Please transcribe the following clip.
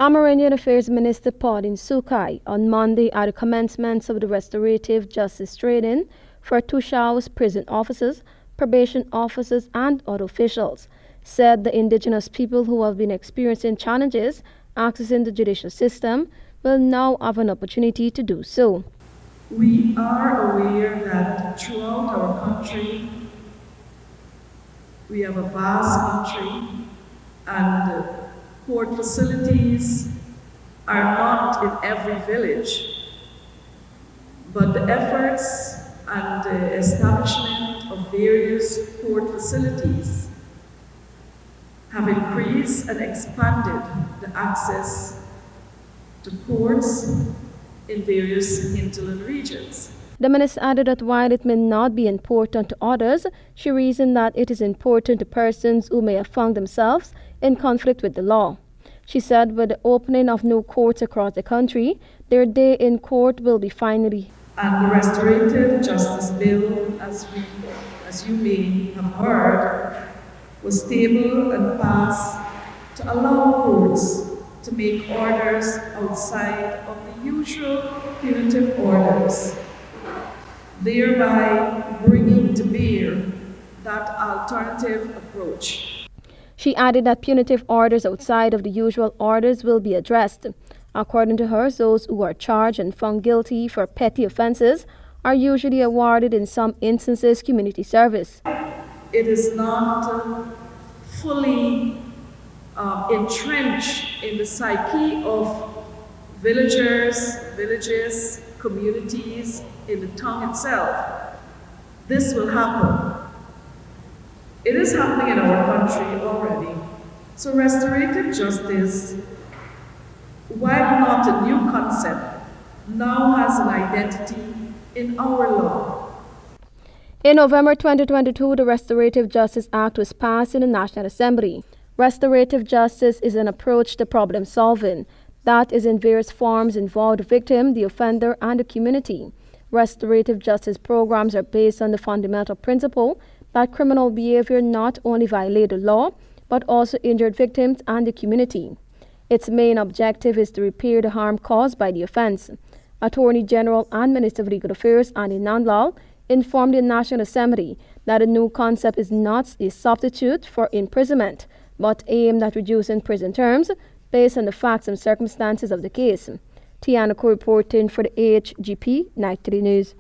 Amerindian Affairs Minister Pauline Sukhai on Monday at the commencement of the Restorative Justice Training for Tushao's prison officers, probation officers and other officials, said the indigenous people who have been experiencing challenges accessing the judicial system will now have an opportunity to do so. We are aware that throughout our country, we have a vast country and court facilities are not in every village, but the efforts and the establishment of various court facilities have increased and expanded the access to courts in various hinterland regions. The minister added that while it may not be important to others, she reasoned that it is important to persons who may have found themselves in conflict with the law. She said with the opening of new courts across the country, their day in court will be finally. And the Restorative Justice Bill, as you may have heard, was tabled and passed to allow courts to make orders outside of the usual punitive orders, thereby bringing to bear that alternative approach. She added that punitive orders outside of the usual orders will be addressed. According to her, those who are charged and found guilty for petty offenses are usually awarded in some instances community service. It is not fully entrenched in the psyche of villages, communities, in the town itself. This will happen. It is happening in our country already. So restorative justice, while not a new concept, now has an identity in our law. In November 2022, the Restorative Justice Act was passed in the National Assembly. Restorative justice is an approach to problem solving that is in various forms involve the victim, the offender, and the community. Restorative justice programs are based on the fundamental principle that criminal behavior not only violate the law, but also injured victims and the community. Its main objective is to repair the harm caused by the offense. Attorney General and Minister of Legal Affairs, Andy Nandlal, informed the National Assembly that a new concept is not a substitute for imprisonment, but aimed at reducing prison terms based on the facts and circumstances of the case. Tiana Cole reporting for the AHGP Night 3 News.